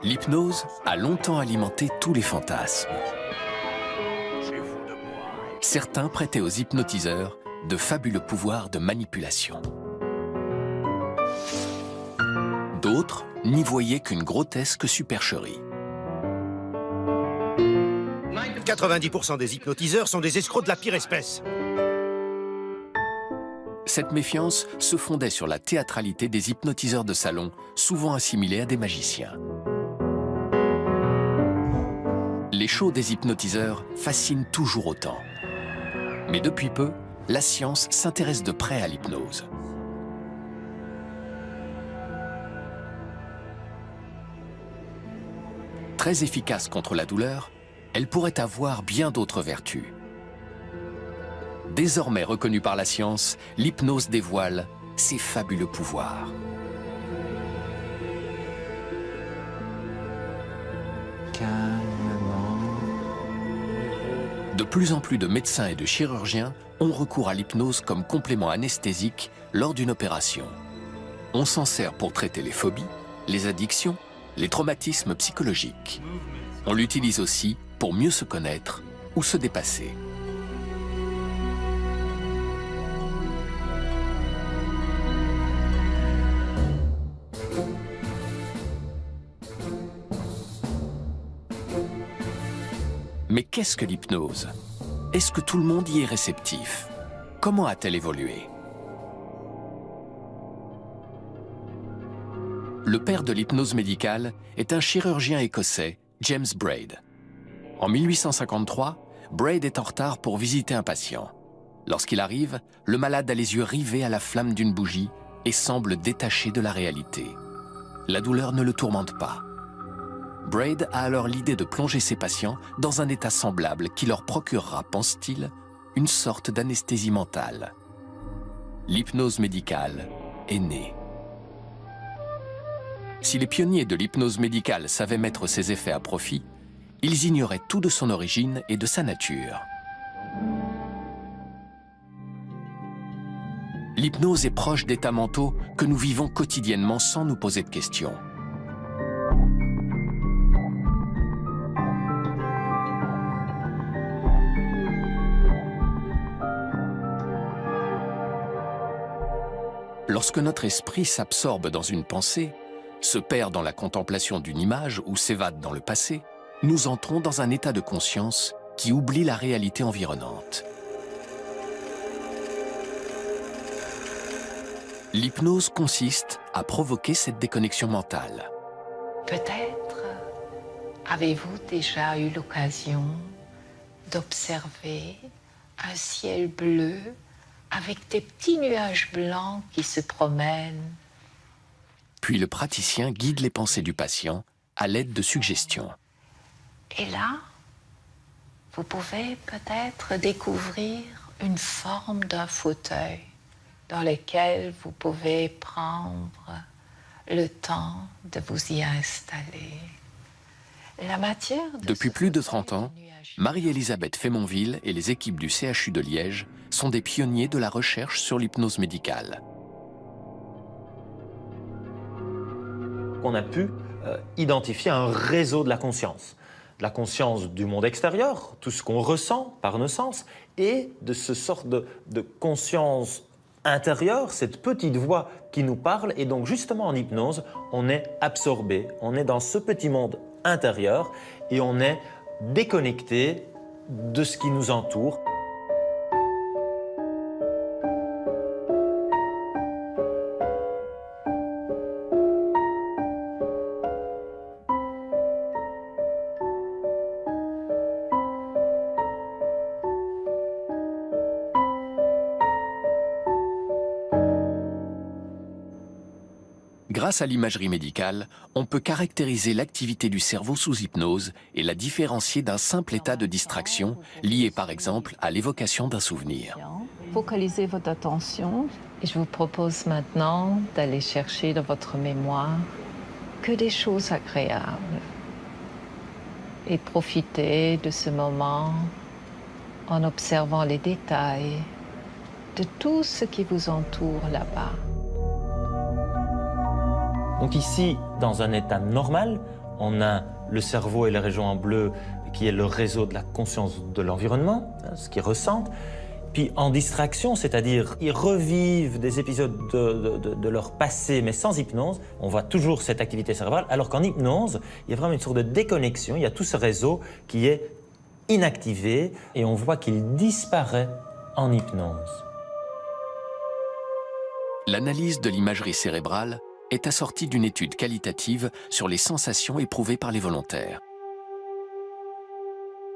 L'hypnose a longtemps alimenté tous les fantasmes. Certains prêtaient aux hypnotiseurs de fabuleux pouvoirs de manipulation. D'autres n'y voyaient qu'une grotesque supercherie. 90% des hypnotiseurs sont des escrocs de la pire espèce. Cette méfiance se fondait sur la théâtralité des hypnotiseurs de salon, souvent assimilés à des magiciens. Les shows des hypnotiseurs fascinent toujours autant. Mais depuis peu, la science s'intéresse de près à l'hypnose. Très efficace contre la douleur, elle pourrait avoir bien d'autres vertus. Désormais reconnue par la science, l'hypnose dévoile ses fabuleux pouvoirs. De plus en plus de médecins et de chirurgiens ont recours à l'hypnose comme complément anesthésique lors d'une opération. On s'en sert pour traiter les phobies, les addictions, les traumatismes psychologiques. On l'utilise aussi pour mieux se connaître ou se dépasser. Mais qu'est-ce que l'hypnose? Est-ce que tout le monde y est réceptif? Comment a-t-elle évolué? Le père de l'hypnose médicale est un chirurgien écossais, James Braid. En 1853, Braid est en retard pour visiter un patient. Lorsqu'il arrive, le malade a les yeux rivés à la flamme d'une bougie et semble détaché de la réalité. La douleur ne le tourmente pas. Braid a alors l'idée de plonger ses patients dans un état semblable qui leur procurera, pense-t-il, une sorte d'anesthésie mentale. L'hypnose médicale est née. Si les pionniers de l'hypnose médicale savaient mettre ses effets à profit, ils ignoraient tout de son origine et de sa nature. L'hypnose est proche d'états mentaux que nous vivons quotidiennement sans nous poser de questions. Lorsque notre esprit s'absorbe dans une pensée, se perd dans la contemplation d'une image ou s'évade dans le passé, nous entrons dans un état de conscience qui oublie la réalité environnante. L'hypnose consiste à provoquer cette déconnexion mentale. Peut-être avez-vous déjà eu l'occasion d'observer un ciel bleu avec des petits nuages blancs qui se promènent. Puis le praticien guide les pensées du patient à l'aide de suggestions. Et là, vous pouvez peut-être découvrir une forme d'un fauteuil dans lequel vous pouvez prendre le temps de vous y installer. La matière Depuis plus de 30 ans, Marie-Elisabeth Fémonville et les équipes du CHU de Liège sont des pionniers de la recherche sur l'hypnose médicale. On a pu identifier un réseau de la conscience du monde extérieur, tout ce qu'on ressent par nos sens, et de ce sorte de conscience intérieure, cette petite voix qui nous parle. Et donc justement en hypnose, on est absorbé, on est dans ce petit monde intérieur et on est déconnecté de ce qui nous entoure. Grâce à l'imagerie médicale, on peut caractériser l'activité du cerveau sous hypnose et la différencier d'un simple état de distraction lié par exemple à l'évocation d'un souvenir. Focalisez votre attention et je vous propose maintenant d'aller chercher dans votre mémoire que des choses agréables et profiter de ce moment en observant les détails de tout ce qui vous entoure là-bas. Donc ici, dans un état normal, On a le cerveau et les régions en bleu, qui est le réseau de la conscience de l'environnement, ce qu'ils ressentent. Puis en distraction, c'est-à-dire ils revivent des épisodes de leur passé, mais sans hypnose, on voit toujours cette activité cérébrale, alors qu'en hypnose, il y a vraiment une sorte de déconnexion, il y a tout ce réseau qui est inactivé, et on voit qu'il disparaît en hypnose. L'analyse de l'imagerie cérébrale est assortie d'une étude qualitative sur les sensations éprouvées par les volontaires.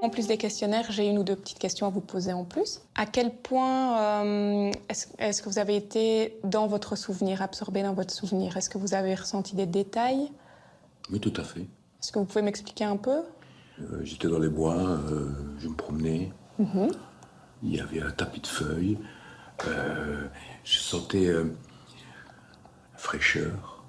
En plus des questionnaires, j'ai une ou deux petites questions à vous poser en plus. À quel point est-ce que vous avez été dans votre souvenir, absorbé dans votre souvenir? Est-ce que vous avez ressenti des détails? Oui, tout à fait. Est-ce que vous pouvez m'expliquer un peu? J'étais dans les bois, je me promenais. Il y avait un tapis de feuilles. Je sentais la fraîcheur,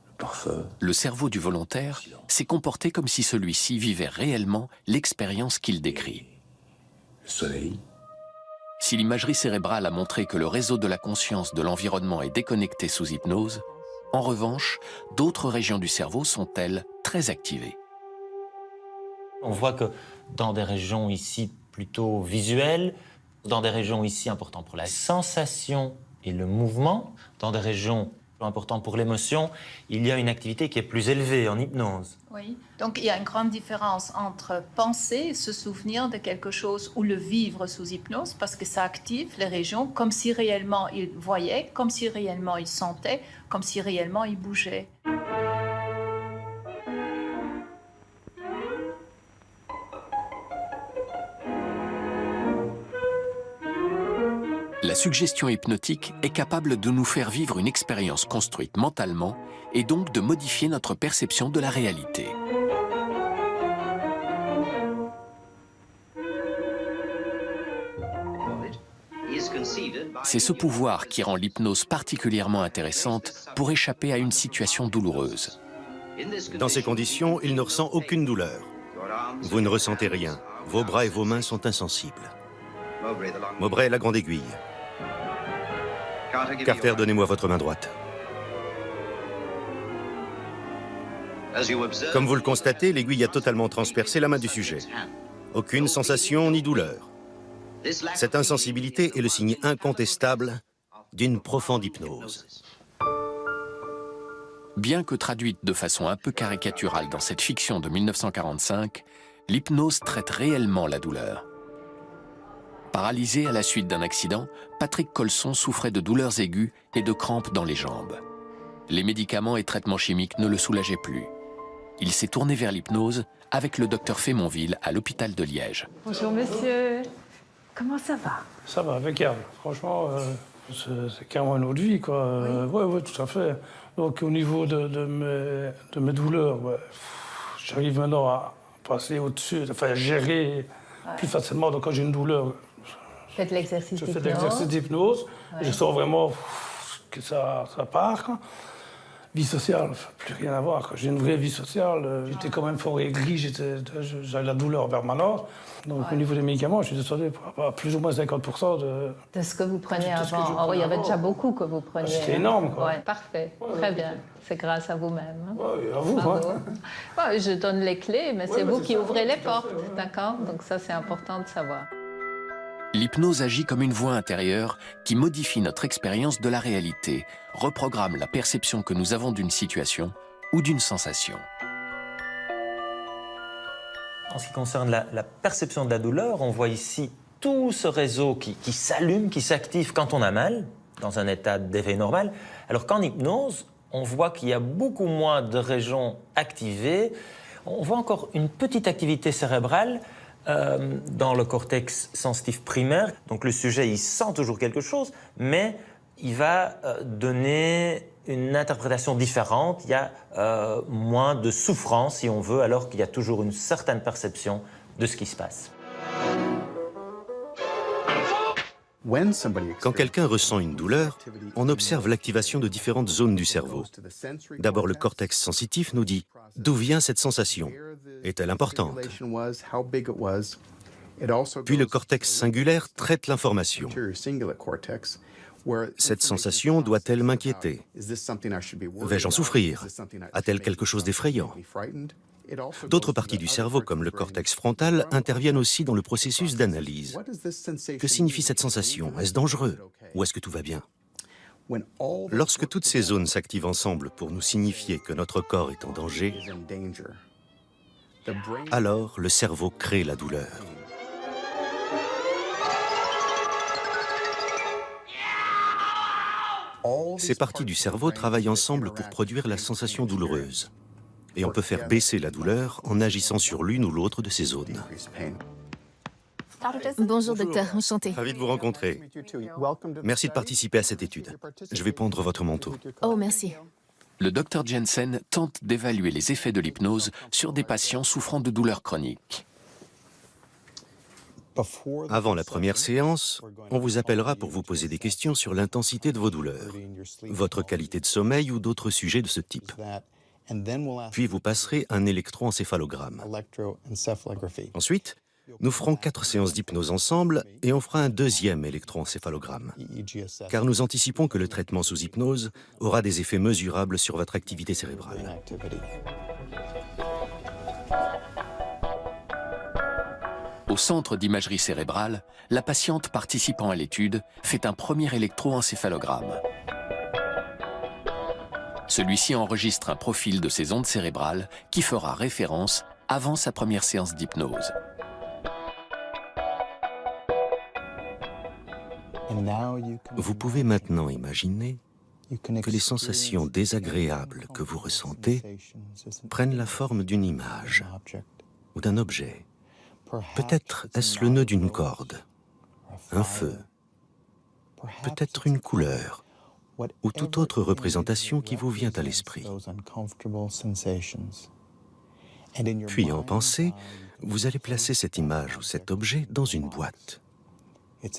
le parfum. Le cerveau du volontaire s'est comporté comme si celui-ci vivait réellement l'expérience qu'il décrit. Le soleil. Si l'imagerie cérébrale a montré que le réseau de la conscience de l'environnement est déconnecté sous hypnose, en revanche, d'autres régions du cerveau sont, elles, très activées. On voit que dans des régions ici plutôt visuelles, dans des régions ici importantes pour la sensation et le mouvement, dans des régions importantes pour l'émotion, il y a une activité qui est plus élevée en hypnose. Oui, donc il y a une grande différence entre penser, se souvenir de quelque chose ou le vivre sous hypnose, parce que ça active les régions comme si réellement ils voyaient, comme si réellement ils sentaient, comme si réellement ils bougeaient. La suggestion hypnotique est capable de nous faire vivre une expérience construite mentalement et donc de modifier notre perception de la réalité. C'est ce pouvoir qui rend l'hypnose particulièrement intéressante pour échapper à une situation douloureuse. Dans ces conditions, il ne ressent aucune douleur. Vous ne ressentez rien. Vos bras et vos mains sont insensibles. Mowbray, la grande aiguille. Carter, donnez-moi votre main droite. Comme vous le constatez, l'aiguille a totalement transpercé la main du sujet. Aucune sensation ni douleur. Cette insensibilité est le signe incontestable d'une profonde hypnose. Bien que traduite de façon un peu caricaturale dans cette fiction de 1945, l'hypnose traite réellement la douleur. Paralysé à la suite d'un accident, Patrick Colson souffrait de douleurs aiguës et de crampes dans les jambes. Les médicaments et traitements chimiques ne le soulageaient plus. Il s'est tourné vers l'hypnose avec le docteur Fémonville à l'hôpital de Liège. Bonjour monsieur, comment ça va? Ça va, impeccable. Franchement, c'est carrément une autre vie, quoi. Oui, tout à fait. Donc au niveau de mes douleurs, ouais, j'arrive maintenant à passer au-dessus, enfin à gérer plus facilement. Donc quand j'ai une douleur, Faites l'exercice je d'hypnose. fais de l'exercice d'hypnose. Je sens vraiment que ça part, quoi. Vie sociale, plus rien à voir. J'ai une vraie vie sociale. J'étais quand même fort aigri, j'avais la douleur permanente. Donc au niveau des médicaments, je suis descendu à plus ou moins 50% De ce que vous preniez de ce que je avant. Ah oui, il y avait prenais déjà avant. beaucoup que vous preniez. C'était énorme, quoi. Ouais, parfait, très bien. C'est grâce à vous-même. Hein. Ouais, à vous, Bravo. hein. Ouais, je donne les clés, mais c'est mais vous c'est qui ça, ouvrez les tout à fait, portes, ouais. d'accord? Donc ça, c'est important de savoir. L'hypnose agit comme une voix intérieure qui modifie notre expérience de la réalité, reprogramme la perception que nous avons d'une situation ou d'une sensation. En ce qui concerne la perception de la douleur, on voit ici tout ce réseau qui s'allume, qui s'active quand on a mal, dans un état d'éveil normal, alors qu'en hypnose, on voit qu'il y a beaucoup moins de régions activées. On voit encore une petite activité cérébrale dans le cortex sensitif primaire. Donc le sujet, il sent toujours quelque chose, mais il va donner une interprétation différente. Il y a moins de souffrance, si on veut, alors qu'il y a toujours une certaine perception de ce qui se passe. Quand quelqu'un ressent une douleur, on observe l'activation de différentes zones du cerveau. D'abord, le cortex sensitif nous dit « D'où vient cette sensation? Est-elle importante ?» Puis le cortex singulaire traite l'information. Cette sensation doit-elle m'inquiéter? Vais-je en souffrir? A-t-elle quelque chose d'effrayant? D'autres parties du cerveau, comme le cortex frontal, interviennent aussi dans le processus d'analyse. Que signifie cette sensation? Est-ce dangereux? Ou est-ce que tout va bien? Lorsque toutes ces zones s'activent ensemble pour nous signifier que notre corps est en danger, alors le cerveau crée la douleur. Ces parties du cerveau travaillent ensemble pour produire la sensation douloureuse. Et on peut faire baisser la douleur en agissant sur l'une ou l'autre de ces zones. Bonjour docteur, enchanté. Ravi de vous rencontrer. Merci de participer à cette étude. Je vais prendre votre manteau. Oh, merci. Le docteur Jensen tente d'évaluer les effets de l'hypnose sur des patients souffrant de douleurs chroniques. Avant la première séance, on vous appellera pour vous poser des questions sur l'intensité de vos douleurs, votre qualité de sommeil ou d'autres sujets de ce type. Puis vous passerez un électroencéphalogramme. Ensuite, nous ferons 4 séances d'hypnose ensemble et on fera un deuxième électroencéphalogramme. Car nous anticipons que le traitement sous hypnose aura des effets mesurables sur votre activité cérébrale. Au centre d'imagerie cérébrale, la patiente participant à l'étude fait un premier électroencéphalogramme. Celui-ci enregistre un profil de ses ondes cérébrales qui fera référence avant sa première séance d'hypnose. Vous pouvez maintenant imaginer que les sensations désagréables que vous ressentez prennent la forme d'une image ou d'un objet. Peut-être est-ce le nœud d'une corde, un feu, peut-être une couleur ou toute autre représentation qui vous vient à l'esprit. Puis en pensée, vous allez placer cette image ou cet objet dans une boîte.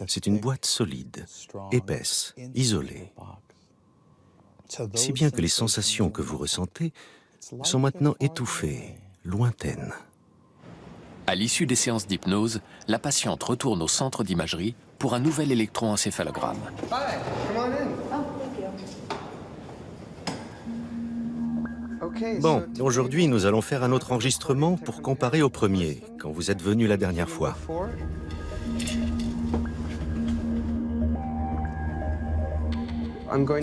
C'est une boîte solide, épaisse, isolée. Si bien que les sensations que vous ressentez sont maintenant étouffées, lointaines. À l'issue des séances d'hypnose, la patiente retourne au centre d'imagerie pour un nouvel électroencéphalogramme. Bon, aujourd'hui, nous allons faire un autre enregistrement pour comparer au premier, quand vous êtes venu la dernière fois.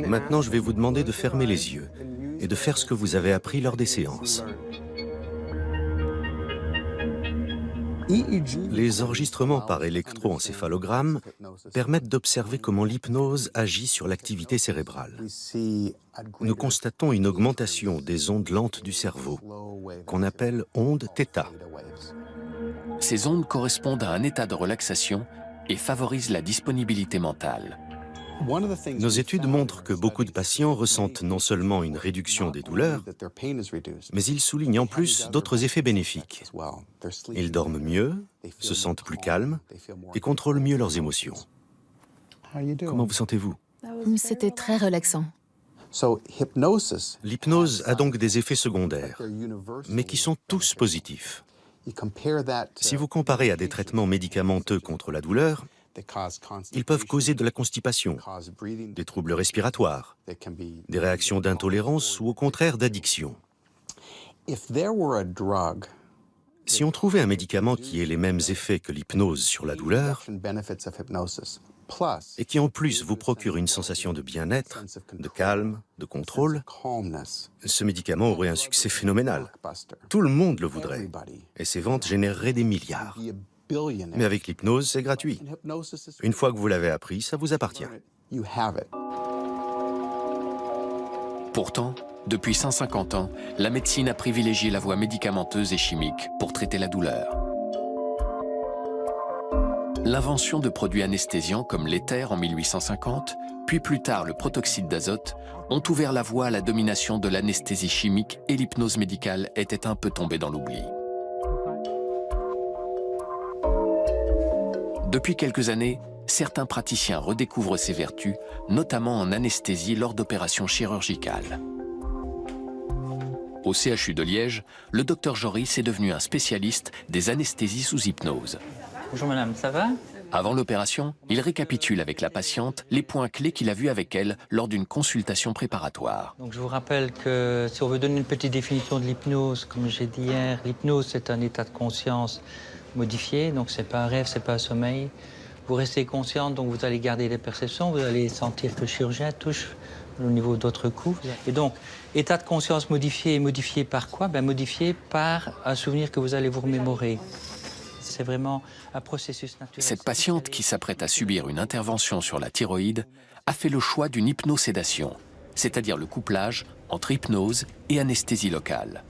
Maintenant, je vais vous demander de fermer les yeux et de faire ce que vous avez appris lors des séances. Les enregistrements par électroencéphalogramme permettent d'observer comment l'hypnose agit sur l'activité cérébrale. Nous constatons une augmentation des ondes lentes du cerveau, qu'on appelle ondes θ. Ces ondes correspondent à un état de relaxation et favorisent la disponibilité mentale. Nos études montrent que beaucoup de patients ressentent non seulement une réduction des douleurs, mais ils soulignent en plus d'autres effets bénéfiques. Ils dorment mieux, se sentent plus calmes et contrôlent mieux leurs émotions. Comment vous sentez-vous? C'était très relaxant. L'hypnose a donc des effets secondaires, mais qui sont tous positifs. Si vous comparez à des traitements médicamenteux contre la douleur, ils peuvent causer de la constipation, des troubles respiratoires, des réactions d'intolérance ou au contraire d'addiction. Si on trouvait un médicament qui ait les mêmes effets que l'hypnose sur la douleur et qui en plus vous procure une sensation de bien-être, de calme, de contrôle, ce médicament aurait un succès phénoménal. Tout le monde le voudrait et ses ventes généreraient des milliards. Mais avec l'hypnose, c'est gratuit. Une fois que vous l'avez appris, ça vous appartient. Pourtant, depuis 150 ans, la médecine a privilégié la voie médicamenteuse et chimique pour traiter la douleur. L'invention de produits anesthésiants comme l'éther en 1850, puis plus tard le protoxyde d'azote, ont ouvert la voie à la domination de l'anesthésie chimique et l'hypnose médicale était un peu tombée dans l'oubli. Depuis quelques années, certains praticiens redécouvrent ses vertus, notamment en anesthésie lors d'opérations chirurgicales. Au CHU de Liège, le docteur Joris est devenu un spécialiste des anesthésies sous hypnose. Bonjour madame, ça va? Avant l'opération, il récapitule avec la patiente les points clés qu'il a vus avec elle lors d'une consultation préparatoire. Donc je vous rappelle que si on veut donner une petite définition de l'hypnose, comme j'ai dit hier, l'hypnose c'est un état de conscience modifié, donc c'est pas un rêve, c'est pas un sommeil. Vous restez consciente, donc vous allez garder les perceptions, vous allez sentir que le chirurgien touche au niveau de votre cou. Et donc, état de conscience modifié, modifié par quoi? Modifié par un souvenir que vous allez vous remémorer. C'est vraiment un processus naturel. Cette patiente qui s'apprête à subir une intervention sur la thyroïde a fait le choix d'une hypnosédation, c'est-à-dire le couplage entre hypnose et anesthésie locale.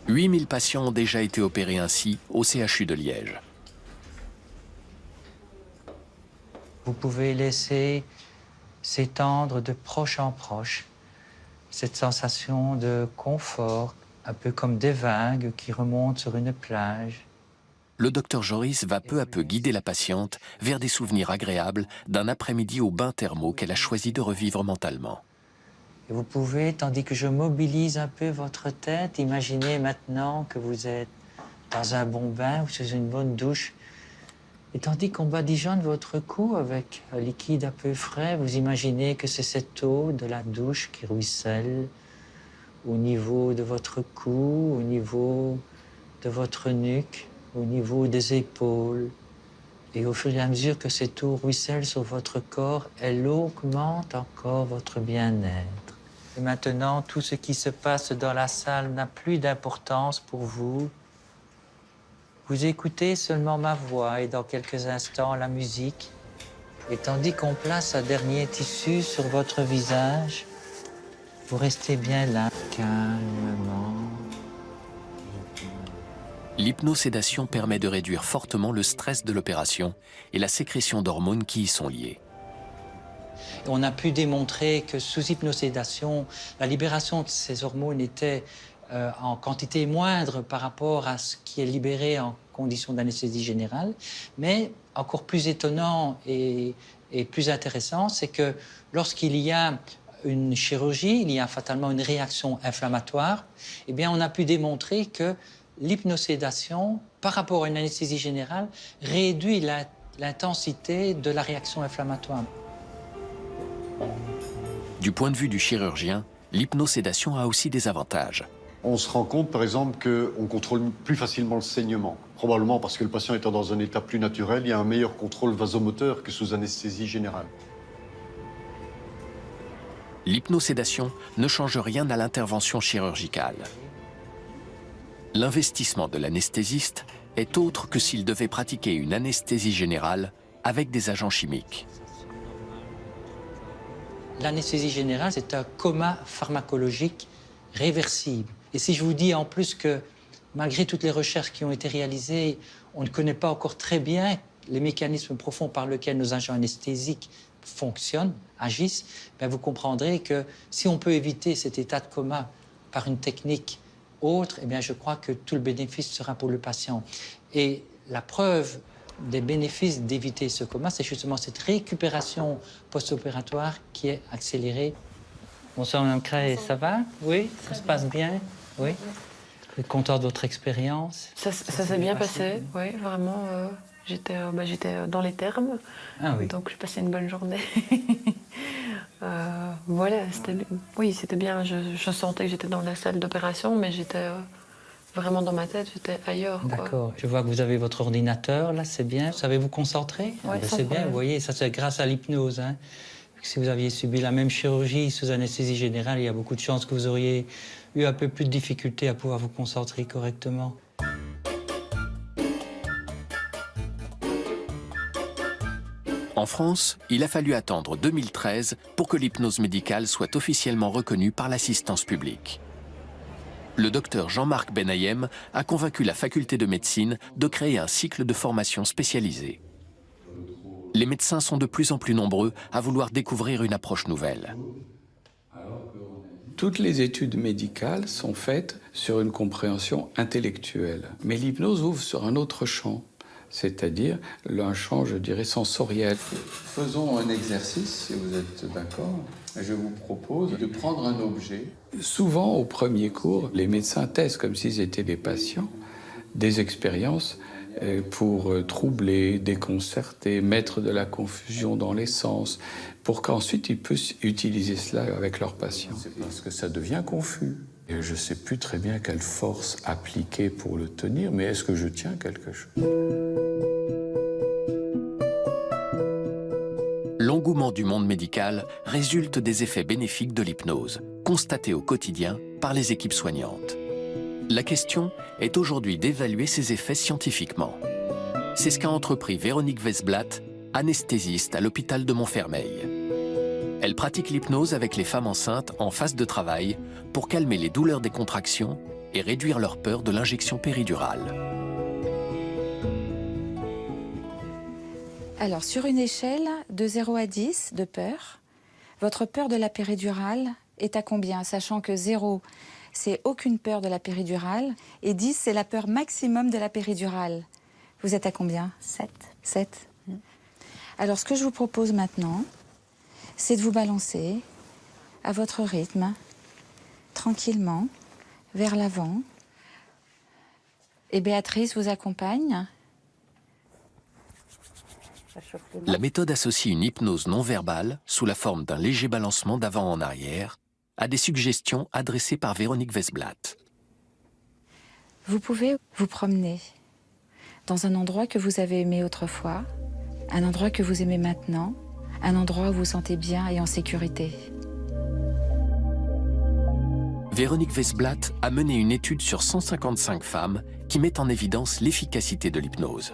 8000 patients ont déjà été opérés ainsi au CHU de Liège. Vous pouvez laisser s'étendre de proche en proche cette sensation de confort, un peu comme des vagues qui remontent sur une plage. Le docteur Joris va peu à peu guider la patiente vers des souvenirs agréables d'un après-midi au bain thermo qu'elle a choisi de revivre mentalement. Et vous pouvez, tandis que je mobilise un peu votre tête, imaginer maintenant que vous êtes dans un bon bain ou sous une bonne douche. Et tandis qu'on badigeonne votre cou avec un liquide un peu frais, vous imaginez que c'est cette eau de la douche qui ruisselle au niveau de votre cou, au niveau de votre nuque, au niveau des épaules. Et au fur et à mesure que cette eau ruisselle sur votre corps, elle augmente encore votre bien-être. Et maintenant, tout ce qui se passe dans la salle n'a plus d'importance pour vous. Vous écoutez seulement ma voix et dans quelques instants la musique. Et tandis qu'on place un dernier tissu sur votre visage, vous restez bien là, calmement. L'hypnosédation permet de réduire fortement le stress de l'opération et la sécrétion d'hormones qui y sont liées. On a pu démontrer que sous hypnosédation, la libération de ces hormones était en quantité moindre par rapport à ce qui est libéré en conditions d'anesthésie générale. Mais encore plus étonnant et plus intéressant, c'est que lorsqu'il y a une chirurgie, il y a fatalement une réaction inflammatoire, eh bien on a pu démontrer que l'hypnosédation, par rapport à une anesthésie générale, réduit l'intensité de la réaction inflammatoire. Du point de vue du chirurgien, l'hypnosédation a aussi des avantages. On se rend compte, par exemple, qu'on contrôle plus facilement le saignement. Probablement parce que le patient étant dans un état plus naturel, il y a un meilleur contrôle vasomoteur que sous anesthésie générale. L'hypnosédation ne change rien à l'intervention chirurgicale. L'investissement de l'anesthésiste est autre que s'il devait pratiquer une anesthésie générale avec des agents chimiques. L'anesthésie générale, c'est un coma pharmacologique réversible. Et si je vous dis en plus que, malgré toutes les recherches qui ont été réalisées, on ne connaît pas encore très bien les mécanismes profonds par lesquels nos agents anesthésiques fonctionnent, agissent, bien vous comprendrez que si on peut éviter cet état de coma par une technique autre, eh bien je crois que tout le bénéfice sera pour le patient. Et la preuve des bénéfices d'éviter ce coma, c'est justement cette récupération post-opératoire qui est accélérée. Bonsoir Mme Cray, ça va? Oui, ça se passe bien? Oui. Vous êtes content de votre expérience? Ça s'est bien passé, oui, vraiment. J'étais dans les termes, donc j'ai passé une bonne journée. Voilà, c'était bien. Je sentais que j'étais dans la salle d'opération, mais j'étais vraiment dans ma tête, j'étais ailleurs. D'accord. Je vois que vous avez votre ordinateur, là, c'est bien. Vous savez vous concentrer? Oui, c'est bien, vous voyez, ça c'est grâce à l'hypnose. Hein. Si vous aviez subi la même chirurgie sous anesthésie générale, il y a beaucoup de chances que vous auriez eu un peu plus de difficulté à pouvoir vous concentrer correctement. En France, il a fallu attendre 2013 pour que l'hypnose médicale soit officiellement reconnue par l'assistance publique. Le docteur Jean-Marc Benayem a convaincu la faculté de médecine de créer un cycle de formation spécialisé. Les médecins sont de plus en plus nombreux à vouloir découvrir une approche nouvelle. Toutes les études médicales sont faites sur une compréhension intellectuelle. Mais l'hypnose ouvre sur un autre champ, c'est-à-dire un champ, je dirais, sensoriel. Faisons un exercice, si vous êtes d'accord. Je vous propose de prendre un objet. Souvent, au premier cours, les médecins testent, comme s'ils étaient des patients, des expériences pour troubler, déconcerter, mettre de la confusion dans les sens, pour qu'ensuite ils puissent utiliser cela avec leurs patients. C'est parce que ça devient confus. Et je ne sais plus très bien quelle force appliquer pour le tenir, mais est-ce que je tiens quelque chose? L'engouement du monde médical résulte des effets bénéfiques de l'hypnose, constatés au quotidien par les équipes soignantes. La question est aujourd'hui d'évaluer ces effets scientifiquement. C'est ce qu'a entrepris Véronique Vesblat, anesthésiste à l'hôpital de Montfermeil. Elle pratique l'hypnose avec les femmes enceintes en phase de travail pour calmer les douleurs des contractions et réduire leur peur de l'injection péridurale. Alors, sur une échelle de 0 à 10 de peur, votre peur de la péridurale est à combien? Sachant que 0, c'est aucune peur de la péridurale, et 10, c'est la peur maximum de la péridurale. Vous êtes à combien? 7. 7. Alors, ce que je vous propose maintenant, c'est de vous balancer à votre rythme, tranquillement, vers l'avant. Et Béatrice vous accompagne. La méthode associe une hypnose non verbale, sous la forme d'un léger balancement d'avant en arrière, à des suggestions adressées par Véronique Vesblat. Vous pouvez vous promener dans un endroit que vous avez aimé autrefois, un endroit que vous aimez maintenant, un endroit où vous vous sentez bien et en sécurité. Véronique Vesblat a mené une étude sur 155 femmes qui met en évidence l'efficacité de l'hypnose.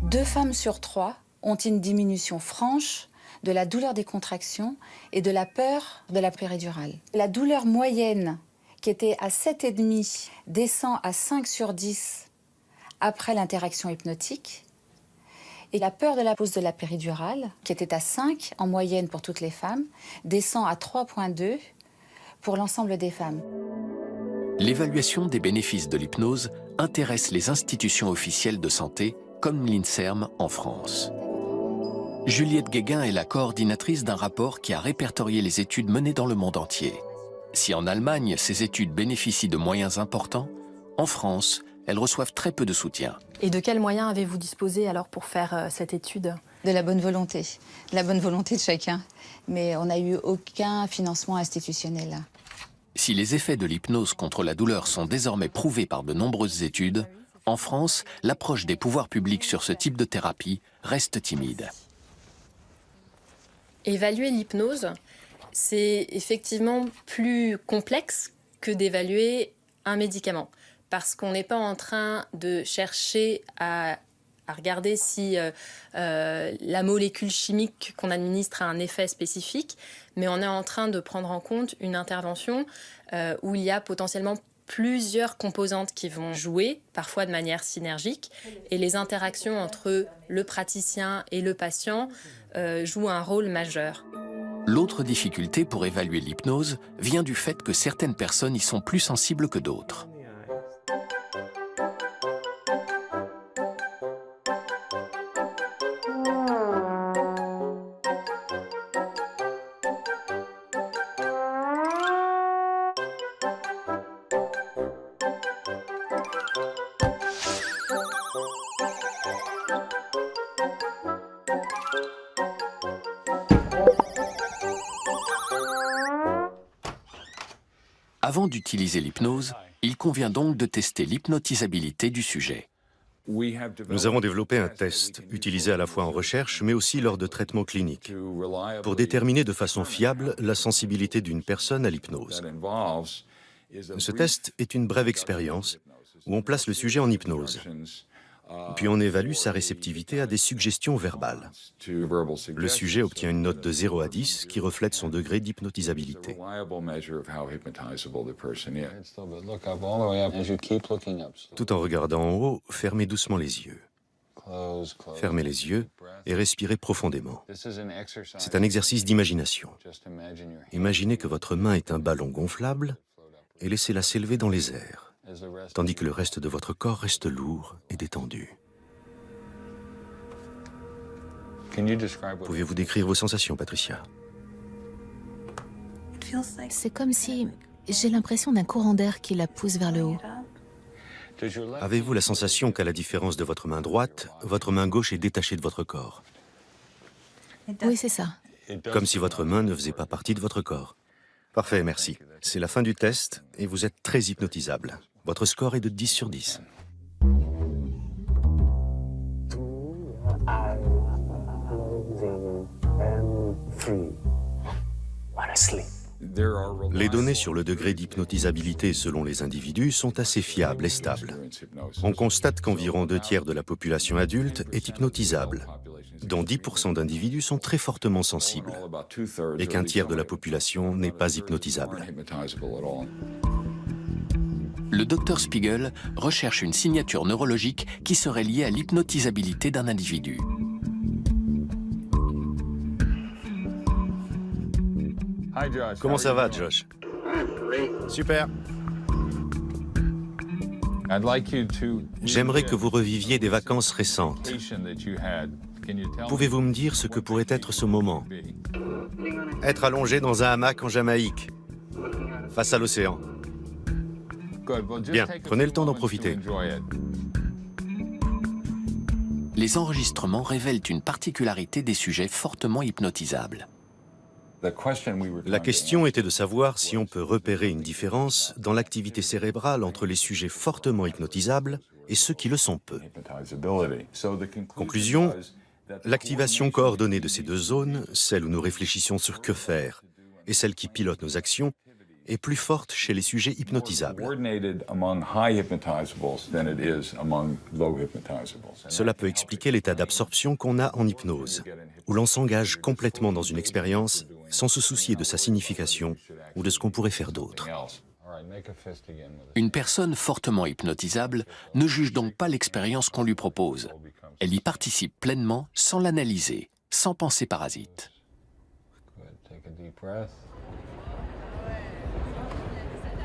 2 femmes sur 3 ont une diminution franche de la douleur des contractions et de la peur de la péridurale. La douleur moyenne, qui était à 7,5, descend à 5 sur 10 après l'interaction hypnotique. Et la peur de la pose de la péridurale, qui était à 5 en moyenne pour toutes les femmes, descend à 3,2 pour l'ensemble des femmes. L'évaluation des bénéfices de l'hypnose intéresse les institutions officielles de santé, comme l'INSERM en France. Juliette Guéguin est la coordinatrice d'un rapport qui a répertorié les études menées dans le monde entier. Si en Allemagne, ces études bénéficient de moyens importants, en France, elles reçoivent très peu de soutien. Et de quels moyens avez-vous disposé alors pour faire cette étude? De la bonne volonté. De la bonne volonté de chacun. Mais on n'a eu aucun financement institutionnel. Si les effets de l'hypnose contre la douleur sont désormais prouvés par de nombreuses études, en France, l'approche des pouvoirs publics sur ce type de thérapie reste timide. Évaluer l'hypnose, c'est effectivement plus complexe que d'évaluer un médicament. Parce qu'on n'est pas en train de chercher à regarder si la molécule chimique qu'on administre a un effet spécifique, mais on est en train de prendre en compte une intervention où il y a potentiellement plusieurs composantes qui vont jouer, parfois de manière synergique, et les interactions entre le praticien et le patient jouent un rôle majeur. L'autre difficulté pour évaluer l'hypnose vient du fait que certaines personnes y sont plus sensibles que d'autres. Avant d'utiliser l'hypnose, il convient donc de tester l'hypnotisabilité du sujet. Nous avons développé un test, utilisé à la fois en recherche, mais aussi lors de traitements cliniques, pour déterminer de façon fiable la sensibilité d'une personne à l'hypnose. Ce test est une brève expérience où on place le sujet en hypnose, puis on évalue sa réceptivité à des suggestions verbales. Le sujet obtient une note de 0 à 10 qui reflète son degré d'hypnotisabilité. Tout en regardant en haut, fermez doucement les yeux. Fermez les yeux et respirez profondément. C'est un exercice d'imagination. Imaginez que votre main est un ballon gonflable et laissez-la s'élever dans les airs, tandis que le reste de votre corps reste lourd et détendu. Pouvez-vous décrire vos sensations, Patricia? C'est comme si j'ai l'impression d'un courant d'air qui la pousse vers le haut. Avez-vous la sensation qu'à la différence de votre main droite, votre main gauche est détachée de votre corps? Oui, c'est ça. Comme si votre main ne faisait pas partie de votre corps. Parfait, merci. C'est la fin du test et vous êtes très hypnotisable. Votre score est de 10 sur 10. Les données sur le degré d'hypnotisabilité selon les individus sont assez fiables et stables. On constate qu'environ 2/3 de la population adulte est hypnotisable, dont 10% d'individus sont très fortement sensibles, et qu'un tiers de la population n'est pas hypnotisable. Le Dr Spiegel recherche une signature neurologique qui serait liée à l'hypnotisabilité d'un individu. Comment ça va, Josh? Super. J'aimerais que vous reviviez des vacances récentes. Pouvez-vous me dire ce que pourrait être ce moment? Être allongé dans un hamac en Jamaïque, face à l'océan. Bien, prenez le temps d'en profiter. Les enregistrements révèlent une particularité des sujets fortement hypnotisables. La question était de savoir si on peut repérer une différence dans l'activité cérébrale entre les sujets fortement hypnotisables et ceux qui le sont peu. Conclusion, l'activation coordonnée de ces deux zones, celle où nous réfléchissons sur que faire et celle qui pilote nos actions, est plus forte chez les sujets hypnotisables. Cela peut expliquer l'état d'absorption qu'on a en hypnose, où l'on s'engage complètement dans une expérience sans se soucier de sa signification ou de ce qu'on pourrait faire d'autre. Une personne fortement hypnotisable ne juge donc pas l'expérience qu'on lui propose. Elle y participe pleinement sans l'analyser, sans pensée parasite.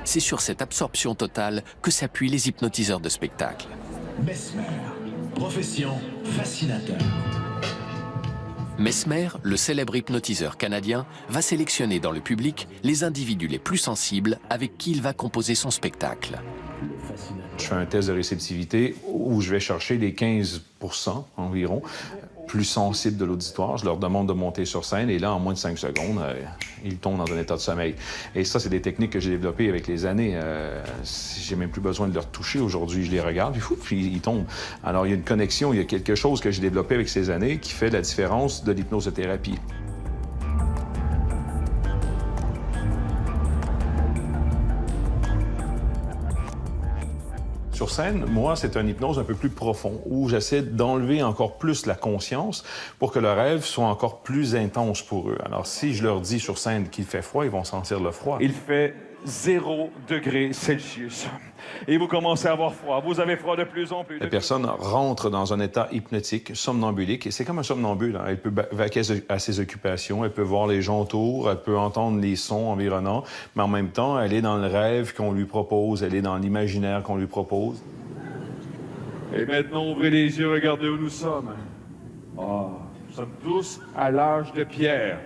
C'est sur cette absorption totale que s'appuient les hypnotiseurs de spectacle. Mesmer, profession fascinateur. Mesmer, le célèbre hypnotiseur canadien, va sélectionner dans le public les individus les plus sensibles avec qui il va composer son spectacle. Je fais un test de réceptivité où je vais chercher les 15% environ plus sensibles de l'auditoire. Je leur demande de monter sur scène et là, en moins de 5 secondes, ils tombent dans un état de sommeil. Et ça, c'est des techniques que j'ai développées avec les années. J'ai même plus besoin de leur toucher. Aujourd'hui, je les regarde, puis ils tombent. Alors, il y a une connexion, il y a quelque chose que j'ai développé avec ces années qui fait la différence de l'hypnosothérapie. Sur scène, moi, c'est une hypnose un peu plus profond, où j'essaie d'enlever encore plus la conscience pour que le rêve soit encore plus intense pour eux. Alors, si je leur dis sur scène qu'il fait froid, ils vont sentir le froid. Il fait 0 degrés Celsius. Et vous commencez à avoir froid. Vous avez froid de plus en plus. La personne rentre dans un état hypnotique, somnambulique, et c'est comme un somnambule. Elle peut vaquer à ses occupations, elle peut voir les gens autour, elle peut entendre les sons environnants, mais en même temps, elle est dans le rêve qu'on lui propose, elle est dans l'imaginaire qu'on lui propose. Et maintenant, ouvrez les yeux, regardez où nous sommes. Ah, nous sommes tous à l'âge de pierre.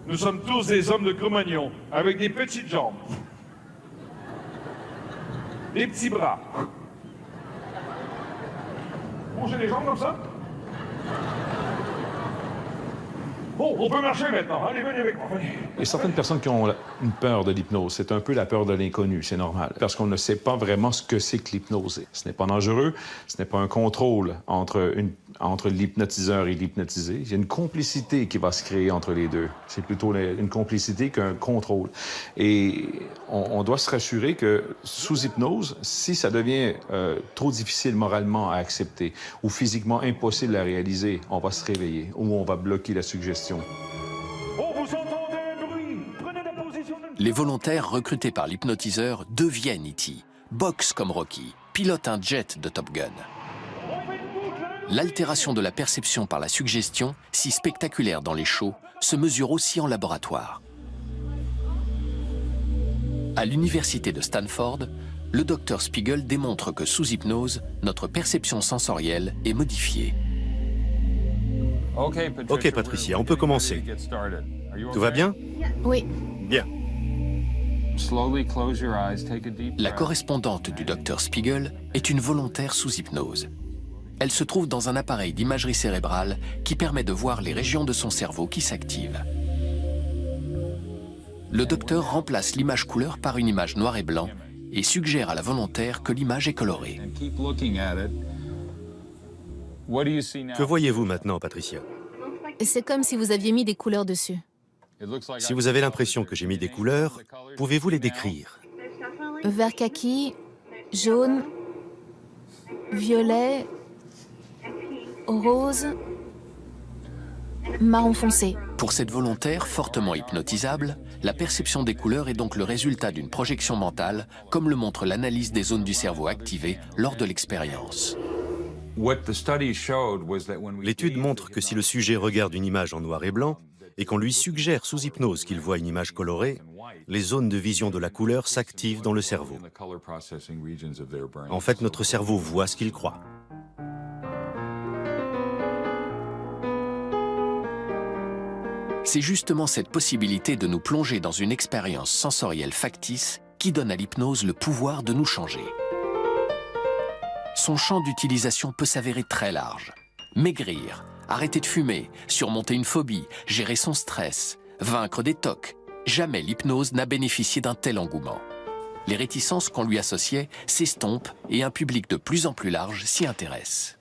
Nous sommes tous des hommes de Cro-Magnon, avec des petites jambes. Des petits bras. Bougez les jambes comme ça. Bon, on peut marcher maintenant. Allez, venez avec moi. Venez. Et certaines personnes qui ont une peur de l'hypnose, c'est un peu la peur de l'inconnu, c'est normal, parce qu'on ne sait pas vraiment ce que c'est que l'hypnose. Ce n'est pas dangereux, ce n'est pas un contrôle entre l'hypnotiseur et l'hypnotisé. Il y a une complicité qui va se créer entre les deux. C'est plutôt une complicité qu'un contrôle. Et on doit se rassurer que sous hypnose, si ça devient trop difficile moralement à accepter ou physiquement impossible à réaliser, on va se réveiller ou on va bloquer la suggestion. Les volontaires recrutés par l'hypnotiseur deviennent E.T., boxent comme Rocky, pilotent un jet de Top Gun. L'altération de la perception par la suggestion, si spectaculaire dans les shows, se mesure aussi en laboratoire. À l'université de Stanford, le Dr Spiegel démontre que sous hypnose, notre perception sensorielle est modifiée. Ok, Patricia, on peut commencer. Tout va bien? Oui. Bien. La correspondante du docteur Spiegel est une volontaire sous hypnose. Elle se trouve dans un appareil d'imagerie cérébrale qui permet de voir les régions de son cerveau qui s'activent. Le docteur remplace l'image couleur par une image noir et blanc et suggère à la volontaire que l'image est colorée. Que voyez-vous maintenant, Patricia? C'est comme si vous aviez mis des couleurs dessus. Si vous avez l'impression que j'ai mis des couleurs, pouvez-vous les décrire? Vert kaki, jaune, violet, rose, marron foncé. Pour cette volontaire fortement hypnotisable, la perception des couleurs est donc le résultat d'une projection mentale, comme le montre l'analyse des zones du cerveau activées lors de l'expérience. L'étude montre que si le sujet regarde une image en noir et blanc et qu'on lui suggère sous hypnose qu'il voit une image colorée, les zones de vision de la couleur s'activent dans le cerveau. En fait, notre cerveau voit ce qu'il croit. C'est justement cette possibilité de nous plonger dans une expérience sensorielle factice qui donne à l'hypnose le pouvoir de nous changer. Son champ d'utilisation peut s'avérer très large. Maigrir, arrêter de fumer, surmonter une phobie, gérer son stress, vaincre des tocs. Jamais l'hypnose n'a bénéficié d'un tel engouement. Les réticences qu'on lui associait s'estompent et un public de plus en plus large s'y intéresse.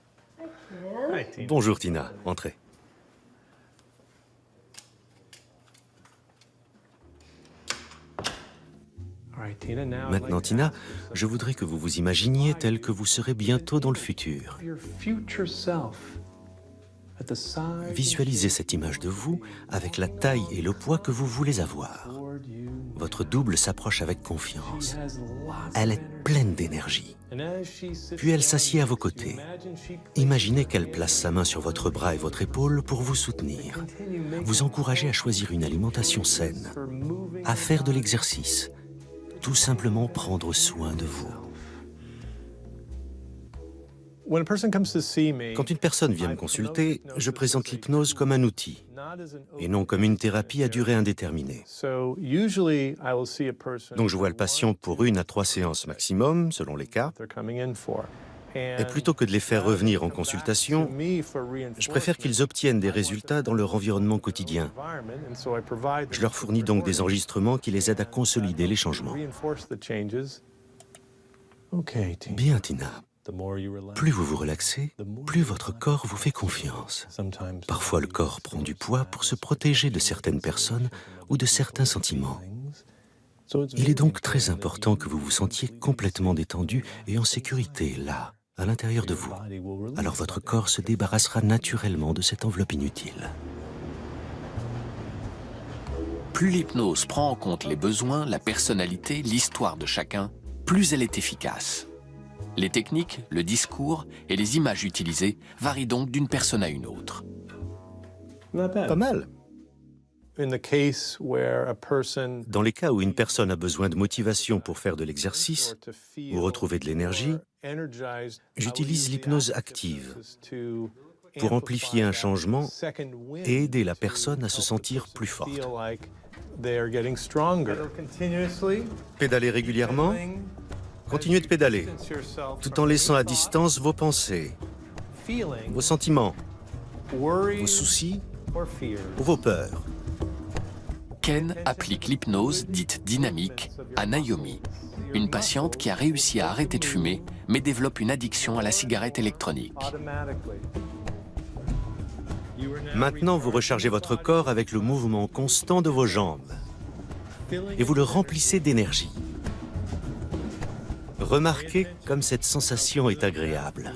Bonjour Tina, entrez. Maintenant, Tina, je voudrais que vous vous imaginiez tel que vous serez bientôt dans le futur. Visualisez cette image de vous avec la taille et le poids que vous voulez avoir. Votre double s'approche avec confiance. Elle est pleine d'énergie. Puis elle s'assied à vos côtés. Imaginez qu'elle place sa main sur votre bras et votre épaule pour vous soutenir. Vous encouragez à choisir une alimentation saine, à faire de l'exercice, tout simplement prendre soin de vous. Quand une personne vient me consulter, je présente l'hypnose comme un outil et non comme une thérapie à durée indéterminée. Donc je vois le patient pour 1 à 3 séances maximum, selon les cas. Et plutôt que de les faire revenir en consultation, je préfère qu'ils obtiennent des résultats dans leur environnement quotidien. Je leur fournis donc des enregistrements qui les aident à consolider les changements. Bien, Tina. Plus vous vous relaxez, plus votre corps vous fait confiance. Parfois, le corps prend du poids pour se protéger de certaines personnes ou de certains sentiments. Il est donc très important que vous vous sentiez complètement détendu et en sécurité, là, à l'intérieur de vous. Alors votre corps se débarrassera naturellement de cette enveloppe inutile. Plus l'hypnose prend en compte les besoins, la personnalité, l'histoire de chacun, plus elle est efficace. Les techniques, le discours et les images utilisées varient donc d'une personne à une autre. Pas mal. Dans les cas où une personne a besoin de motivation pour faire de l'exercice ou retrouver de l'énergie, j'utilise l'hypnose active pour amplifier un changement et aider la personne à se sentir plus forte. Pédaler régulièrement. Continuez de pédaler, tout en laissant à distance vos pensées, vos sentiments, vos soucis ou vos peurs. Ken applique l'hypnose dite dynamique à Naomi, une patiente qui a réussi à arrêter de fumer mais développe une addiction à la cigarette électronique. Maintenant, vous rechargez votre corps avec le mouvement constant de vos jambes et vous le remplissez d'énergie. Remarquez comme cette sensation est agréable.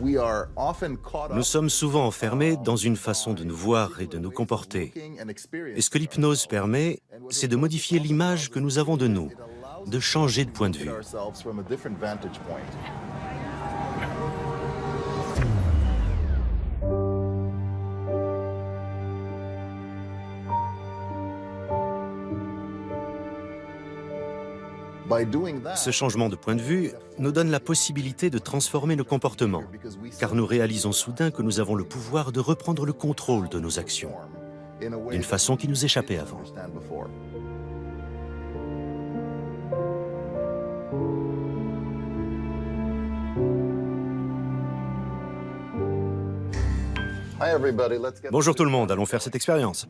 Nous sommes souvent enfermés dans une façon de nous voir et de nous comporter. Et ce que l'hypnose permet, c'est de modifier l'image que nous avons de nous, de changer de point de vue. Ce changement de point de vue nous donne la possibilité de transformer nos comportements, car nous réalisons soudain que nous avons le pouvoir de reprendre le contrôle de nos actions. d'une façon qui nous échappait avant. Bonjour tout le monde, allons faire cette expérience.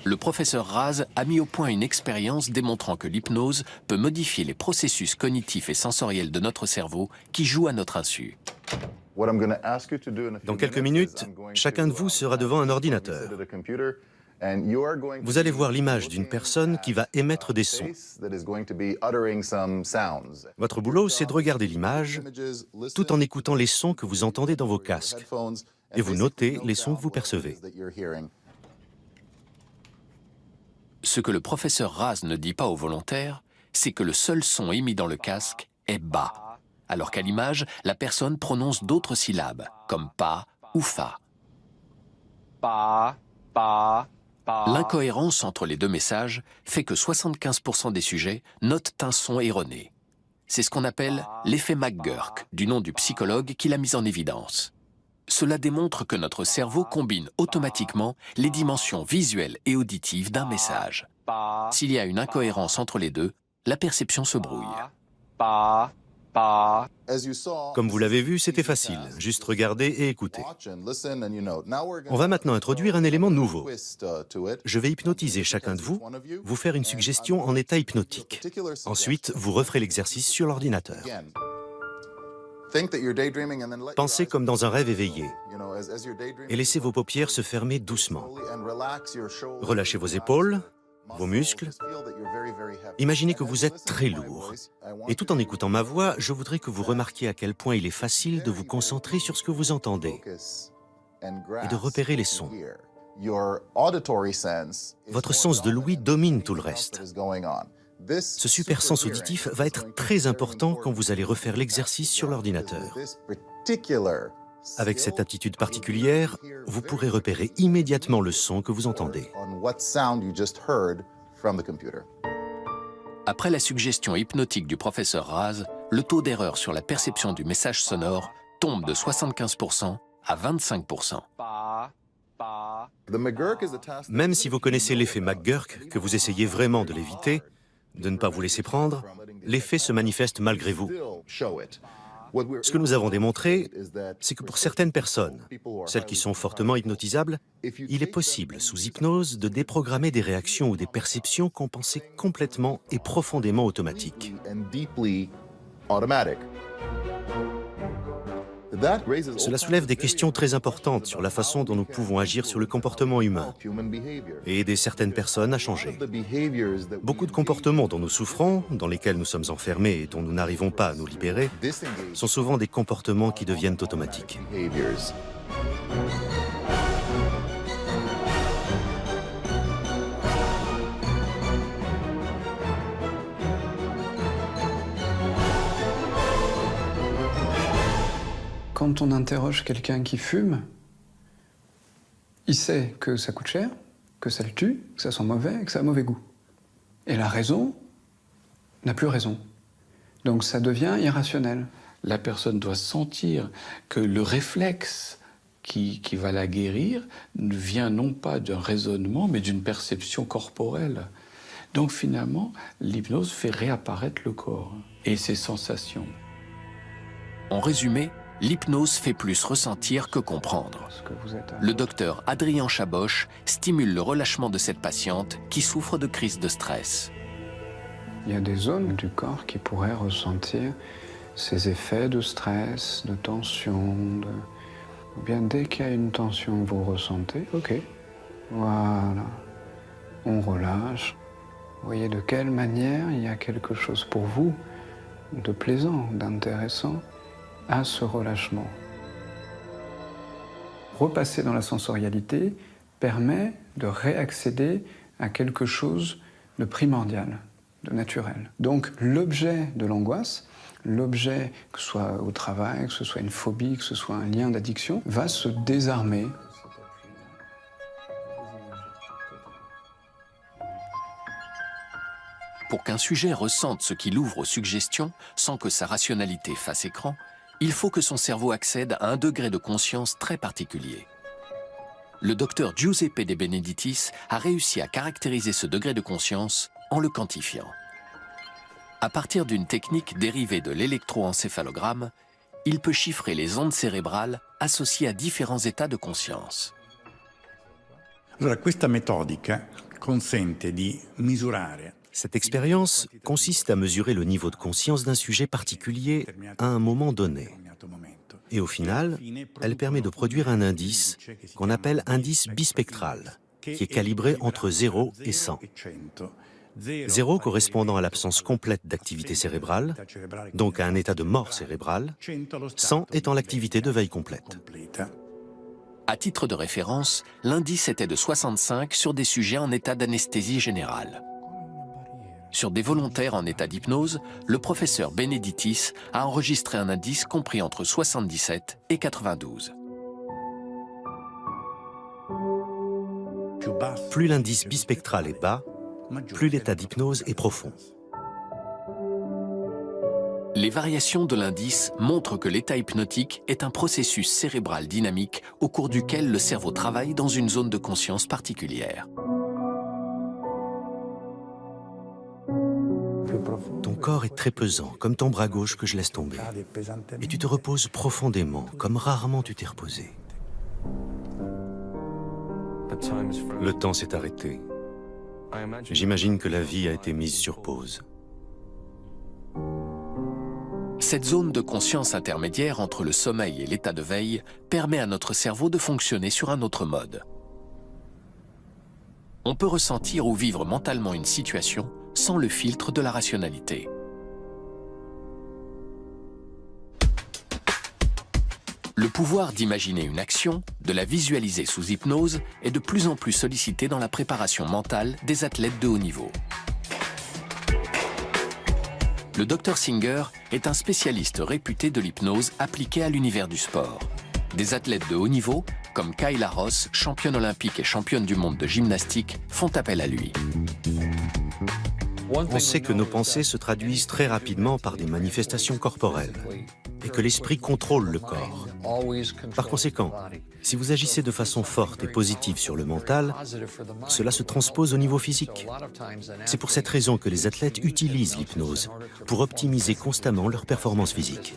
Le professeur Raz a mis au point une expérience démontrant que l'hypnose peut modifier les processus cognitifs et sensoriels de notre cerveau qui jouent à notre insu. Dans quelques minutes, chacun de vous sera devant un ordinateur. Vous allez voir l'image d'une personne qui va émettre des sons. Votre boulot, c'est de regarder l'image tout en écoutant les sons que vous entendez dans vos casques. Et vous notez les sons que vous percevez. Ce que le professeur Raz ne dit pas aux volontaires, c'est que le seul son émis dans le casque est ba, alors qu'à l'image, la personne prononce d'autres syllabes, comme pa ou fa. L'incohérence entre les deux messages fait que 75% des sujets notent un son erroné. C'est ce qu'on appelle l'effet McGurk, du nom du psychologue qui l'a mis en évidence. Cela démontre que notre cerveau combine automatiquement les dimensions visuelles et auditives d'un message. S'il y a une incohérence entre les deux, la perception se brouille. Comme vous l'avez vu, c'était facile, juste regarder et écouter. On va maintenant introduire un élément nouveau. Je vais hypnotiser chacun de vous, vous faire une suggestion en état hypnotique. Ensuite, vous referez l'exercice sur l'ordinateur. Pensez comme dans un rêve éveillé et laissez vos paupières se fermer doucement. Relâchez vos épaules, vos muscles. Imaginez que vous êtes très lourd. Et tout en écoutant ma voix, je voudrais que vous remarquiez à quel point il est facile de vous concentrer sur ce que vous entendez et de repérer les sons. Votre sens de l'ouïe domine tout le reste. Ce super sens auditif va être très important quand vous allez refaire l'exercice sur l'ordinateur. Avec cette attitude particulière, vous pourrez repérer immédiatement le son que vous entendez. Après la suggestion hypnotique du professeur Raz, le taux d'erreur sur la perception du message sonore tombe de 75% à 25%. Même si vous connaissez l'effet McGurk, que vous essayez vraiment de l'éviter, de ne pas vous laisser prendre, l'effet se manifeste malgré vous. Ce que nous avons démontré, c'est que pour certaines personnes, celles qui sont fortement hypnotisables, il est possible, sous hypnose, de déprogrammer des réactions ou des perceptions qu'on pensait complètement et profondément automatiques. Cela soulève des questions très importantes sur la façon dont nous pouvons agir sur le comportement humain et aider certaines personnes à changer. Beaucoup de comportements dont nous souffrons, dans lesquels nous sommes enfermés et dont nous n'arrivons pas à nous libérer, sont souvent des comportements qui deviennent automatiques. Quand on interroge quelqu'un qui fume, il sait que ça coûte cher, que ça le tue, que ça sent mauvais, que ça a mauvais goût. Et la raison n'a plus raison. Donc ça devient irrationnel. La personne doit sentir que le réflexe qui va la guérir vient non pas d'un raisonnement, mais d'une perception corporelle. Donc finalement, l'hypnose fait réapparaître le corps et ses sensations. En résumé, l'hypnose fait plus ressentir que comprendre. Le docteur Adrien Chaboch stimule le relâchement de cette patiente qui souffre de crise de stress. Il y a des zones du corps qui pourraient ressentir ces effets de stress, de tension. Ou bien dès qu'il y a une tension que vous ressentez, ok, voilà, on relâche. Vous voyez de quelle manière il y a quelque chose pour vous de plaisant, d'intéressant à ce relâchement. Repasser dans la sensorialité permet de réaccéder à quelque chose de primordial, de naturel. Donc l'objet de l'angoisse, l'objet, que ce soit au travail, que ce soit une phobie, que ce soit un lien d'addiction, va se désarmer. Pour qu'un sujet ressente ce qu'il ouvre aux suggestions sans que sa rationalité fasse écran, il faut que son cerveau accède à un degré de conscience très particulier. le docteur Giuseppe De Benedictis a réussi à caractériser ce degré de conscience en le quantifiant. À partir d'une technique dérivée de l'électroencéphalogramme, il peut chiffrer les ondes cérébrales associées à différents états de conscience. Cette expérience consiste à mesurer le niveau de conscience d'un sujet particulier à un moment donné. Et au final, elle permet de produire un indice qu'on appelle indice bispectral, qui est calibré entre 0 et 100. 0 correspondant à l'absence complète d'activité cérébrale, donc à un état de mort cérébrale, 100 étant l'activité de veille complète. À titre de référence, l'indice était de 65 sur des sujets en état d'anesthésie générale. Sur des volontaires en état d'hypnose, le professeur Benedictis a enregistré un indice compris entre 77 et 92. Plus l'indice bispectral est bas, plus l'état d'hypnose est profond. Les variations de l'indice montrent que l'état hypnotique est un processus cérébral dynamique au cours duquel le cerveau travaille dans une zone de conscience particulière. Ton corps est très pesant, comme ton bras gauche que je laisse tomber. Et tu te reposes profondément, comme rarement tu t'es reposé. Le temps s'est arrêté. J'imagine que la vie a été mise sur pause. Cette zone de conscience intermédiaire entre le sommeil et l'état de veille permet à notre cerveau de fonctionner sur un autre mode. On peut ressentir ou vivre mentalement une situation sans le filtre de la rationalité. Le pouvoir d'imaginer une action, de la visualiser sous hypnose, est de plus en plus sollicité dans la préparation mentale des athlètes de haut niveau. Le Dr Singer est un spécialiste réputé de l'hypnose appliquée à l'univers du sport. Des athlètes de haut niveau, comme Kayla Ross, championne olympique et championne du monde de gymnastique, font appel à lui. On sait que nos pensées se traduisent très rapidement par des manifestations corporelles et que l'esprit contrôle le corps. Par conséquent, si vous agissez de façon forte et positive sur le mental, cela se transpose au niveau physique. C'est pour cette raison que les athlètes utilisent l'hypnose pour optimiser constamment leur performance physique.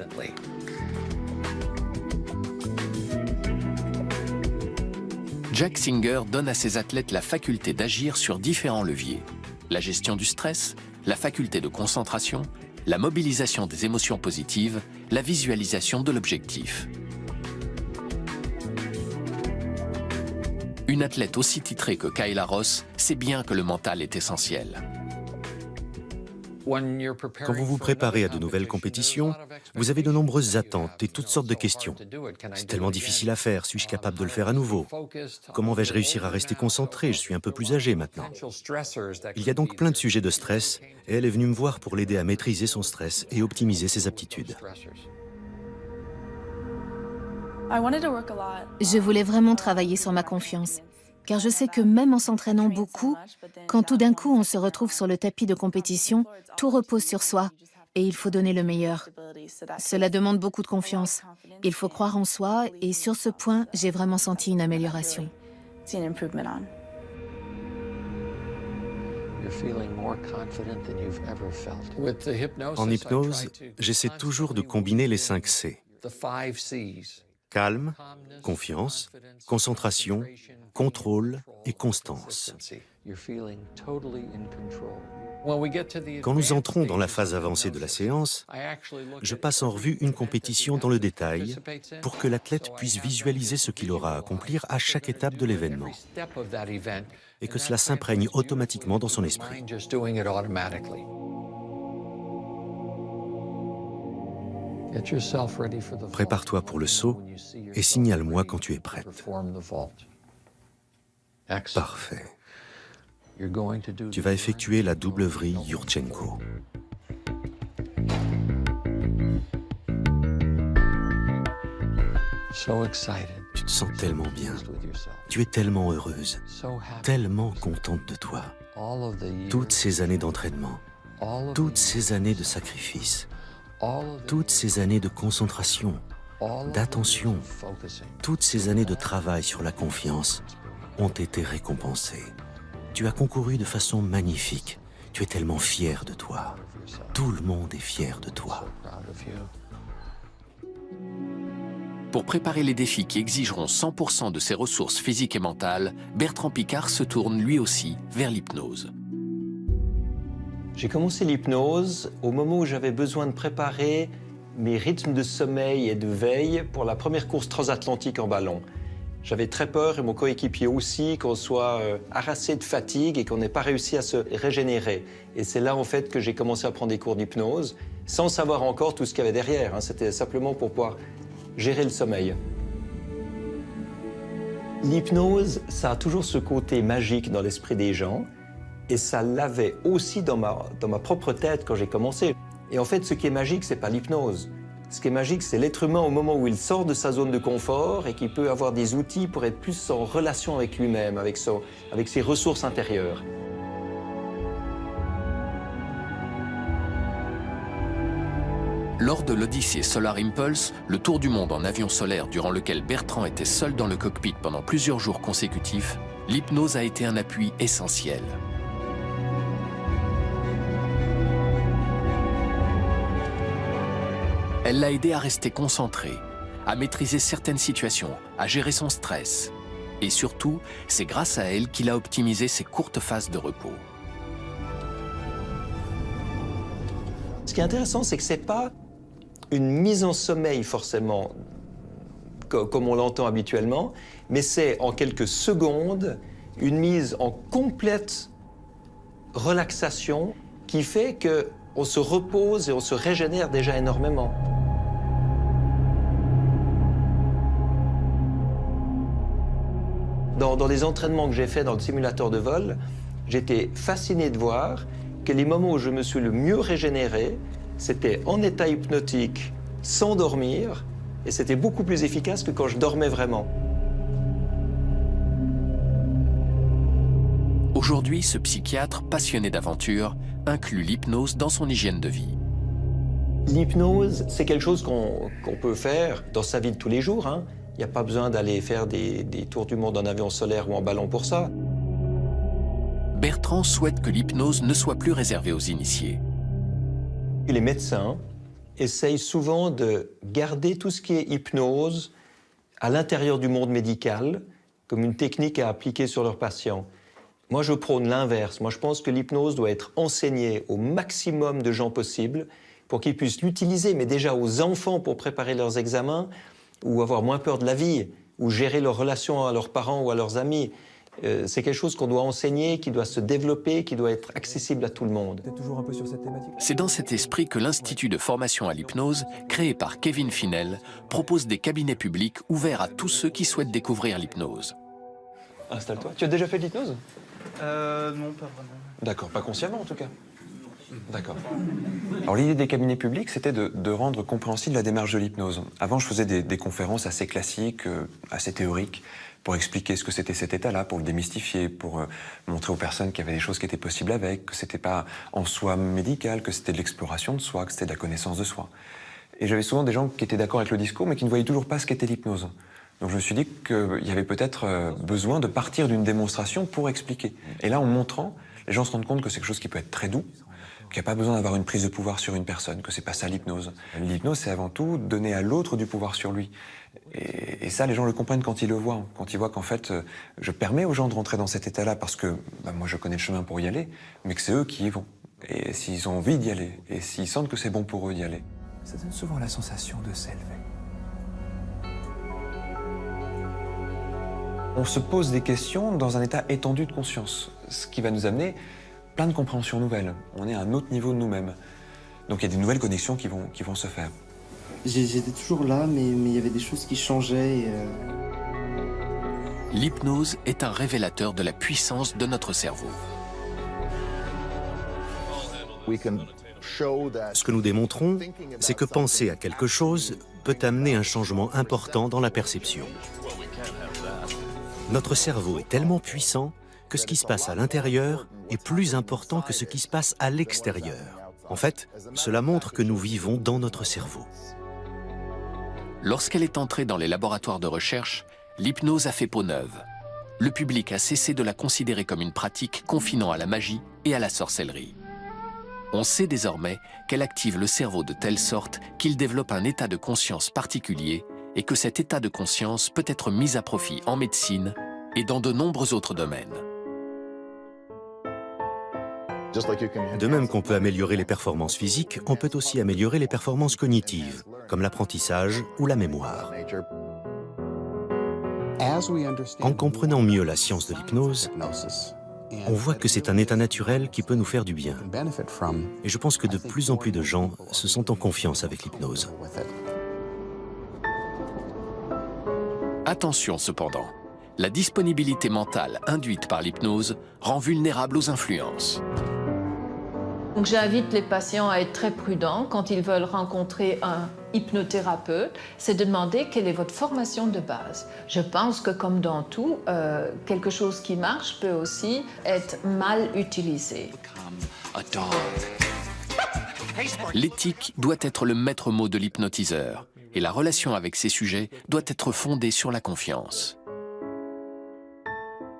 Jack Singer donne à ses athlètes la faculté d'agir sur différents leviers. La gestion du stress, la faculté de concentration, la mobilisation des émotions positives, la visualisation de l'objectif. Une athlète aussi titrée que Kayla Ross sait bien que le mental est essentiel. Quand vous vous préparez à de nouvelles compétitions, vous avez de nombreuses attentes et toutes sortes de questions. C'est tellement difficile à faire, suis-je capable de le faire à nouveau? Comment vais-je réussir à rester concentré? Je suis un peu plus âgé maintenant. Il y a donc plein de sujets de stress et elle est venue me voir pour l'aider à maîtriser son stress et optimiser ses aptitudes. Je voulais vraiment travailler sur ma confiance, car je sais que même en s'entraînant beaucoup, quand tout d'un coup on se retrouve sur le tapis de compétition, tout repose sur soi et il faut donner le meilleur. Cela demande beaucoup de confiance. Il faut croire en soi et sur ce point, j'ai vraiment senti une amélioration. En hypnose, j'essaie toujours de combiner les 5 C. Calme, confiance, concentration, contrôle et constance. Quand nous entrons dans la phase avancée de la séance, je passe en revue une compétition dans le détail pour que l'athlète puisse visualiser ce qu'il aura à accomplir à chaque étape de l'événement et que cela s'imprègne automatiquement dans son esprit. Prépare-toi pour le saut et signale-moi quand tu es prête. Parfait. Tu vas effectuer la double vrille Yurchenko. Tu te sens tellement bien. Tu es tellement heureuse, tellement contente de toi. Toutes ces années d'entraînement, toutes ces années de sacrifice, toutes ces années de concentration, d'attention. Toutes ces années de travail sur la confiance ont été récompensées. Tu as concouru de façon magnifique. Tu es tellement fier de toi. Tout le monde est fier de toi. Pour préparer les défis qui exigeront 100% de ses ressources physiques et mentales, Bertrand Piccard se tourne lui aussi vers l'hypnose. J'ai commencé l'hypnose au moment où j'avais besoin de préparer mes rythmes de sommeil et de veille pour la première course transatlantique en ballon. J'avais très peur, et mon coéquipier aussi, qu'on soit harassé de fatigue et qu'on n'ait pas réussi à se régénérer. Et c'est là, en fait, que j'ai commencé à prendre des cours d'hypnose, sans savoir encore tout ce qu'il y avait derrière. C'était simplement pour pouvoir gérer le sommeil. L'hypnose, ça a toujours ce côté magique dans l'esprit des gens, et ça l'avait aussi dans ma propre tête quand j'ai commencé. Et en fait, ce qui est magique, c'est pas l'hypnose. Ce qui est magique, c'est l'être humain au moment où il sort de sa zone de confort et qui peut avoir des outils pour être plus en relation avec lui-même, avec ses ressources intérieures. Lors de l'Odyssée Solar Impulse, le tour du monde en avion solaire durant lequel Bertrand était seul dans le cockpit pendant plusieurs jours consécutifs, l'hypnose a été un appui essentiel. Elle l'a aidé à rester concentré, à maîtriser certaines situations, à gérer son stress. Et surtout, c'est grâce à elle qu'il a optimisé ses courtes phases de repos. Ce qui est intéressant, c'est que ce n'est pas une mise en sommeil forcément, comme on l'entend habituellement, mais c'est en quelques secondes une mise en complète relaxation qui fait qu'on se repose et on se régénère déjà énormément. Dans les entraînements que j'ai faits dans le simulateur de vol, j'étais fasciné de voir que les moments où je me suis le mieux régénéré, c'était en état hypnotique, sans dormir, et c'était beaucoup plus efficace que quand je dormais vraiment. Aujourd'hui, ce psychiatre passionné d'aventure inclut l'hypnose dans son hygiène de vie. L'hypnose, c'est quelque chose qu'on peut faire dans sa vie de tous les jours. Il n'y a pas besoin d'aller faire des tours du monde en avion solaire ou en ballon pour ça. Bertrand souhaite que l'hypnose ne soit plus réservée aux initiés. Les médecins essayent souvent de garder tout ce qui est hypnose à l'intérieur du monde médical comme une technique à appliquer sur leurs patients. Moi, je prône l'inverse. Moi, je pense que l'hypnose doit être enseignée au maximum de gens possible pour qu'ils puissent l'utiliser, mais déjà aux enfants pour préparer leurs examens ou avoir moins peur de la vie, ou gérer leurs relations à leurs parents ou à leurs amis. C'est quelque chose qu'on doit enseigner, qui doit se développer, qui doit être accessible à tout le monde. C'est dans cet esprit que l'Institut de formation à l'hypnose, créé par Kevin Finel, propose des cabinets publics ouverts à tous ceux qui souhaitent découvrir l'hypnose. Installe-toi. Tu as déjà fait de l'hypnose? Non, pas vraiment. D'accord, pas consciemment en tout cas. D'accord. Alors l'idée des cabinets publics, c'était de rendre compréhensible la démarche de l'hypnose. Avant, je faisais des conférences assez classiques, assez théoriques, pour expliquer ce que c'était cet état-là, pour le démystifier, pour montrer aux personnes qu'il y avait des choses qui étaient possibles avec, que c'était pas en soi médical, que c'était de l'exploration de soi, que c'était de la connaissance de soi. Et j'avais souvent des gens qui étaient d'accord avec le discours, mais qui ne voyaient toujours pas ce qu'était l'hypnose. Donc je me suis dit qu'il y avait peut-être besoin de partir d'une démonstration pour expliquer. Et là, en montrant, les gens se rendent compte que c'est quelque chose qui peut être très doux, qu'il n'y a pas besoin d'avoir une prise de pouvoir sur une personne, que c'est pas ça l'hypnose. L'hypnose, c'est avant tout donner à l'autre du pouvoir sur lui. Et ça, les gens le comprennent quand ils le voient. Quand ils voient qu'en fait, je permets aux gens de rentrer dans cet état-là parce que moi, je connais le chemin pour y aller, mais que c'est eux qui y vont. Et s'ils ont envie d'y aller, et s'ils sentent que c'est bon pour eux d'y aller. Ça donne souvent la sensation de s'élever. On se pose des questions dans un état étendu de conscience, ce qui va nous amener plein de compréhensions nouvelles. On est à un autre niveau de nous-mêmes. Donc il y a des nouvelles connexions qui vont se faire. J'étais toujours là, mais il y avait des choses qui changeaient. L'hypnose est un révélateur de la puissance de notre cerveau. Ce que nous démontrons, c'est que penser à quelque chose peut amener un changement important dans la perception. Notre cerveau est tellement puissant que ce qui se passe à l'intérieur est plus important que ce qui se passe à l'extérieur. En fait, cela montre que nous vivons dans notre cerveau. Lorsqu'elle est entrée dans les laboratoires de recherche, l'hypnose a fait peau neuve. Le public a cessé de la considérer comme une pratique confinant à la magie et à la sorcellerie. On sait désormais qu'elle active le cerveau de telle sorte qu'il développe un état de conscience particulier et que cet état de conscience peut être mis à profit en médecine et dans de nombreux autres domaines. De même qu'on peut améliorer les performances physiques, on peut aussi améliorer les performances cognitives, comme l'apprentissage ou la mémoire. En comprenant mieux la science de l'hypnose, on voit que c'est un état naturel qui peut nous faire du bien. Et je pense que de plus en plus de gens se sentent en confiance avec l'hypnose. Attention cependant, la disponibilité mentale induite par l'hypnose rend vulnérable aux influences. Donc j'invite les patients à être très prudents quand ils veulent rencontrer un hypnothérapeute, c'est de demander quelle est votre formation de base. Je pense que comme dans tout, quelque chose qui marche peut aussi être mal utilisé. L'éthique doit être le maître mot de l'hypnotiseur et la relation avec ses sujets doit être fondée sur la confiance.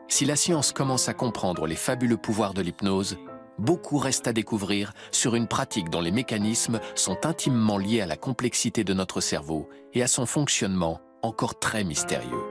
Si la science commence à comprendre les fabuleux pouvoirs de l'hypnose, beaucoup reste à découvrir sur une pratique dont les mécanismes sont intimement liés à la complexité de notre cerveau et à son fonctionnement encore très mystérieux.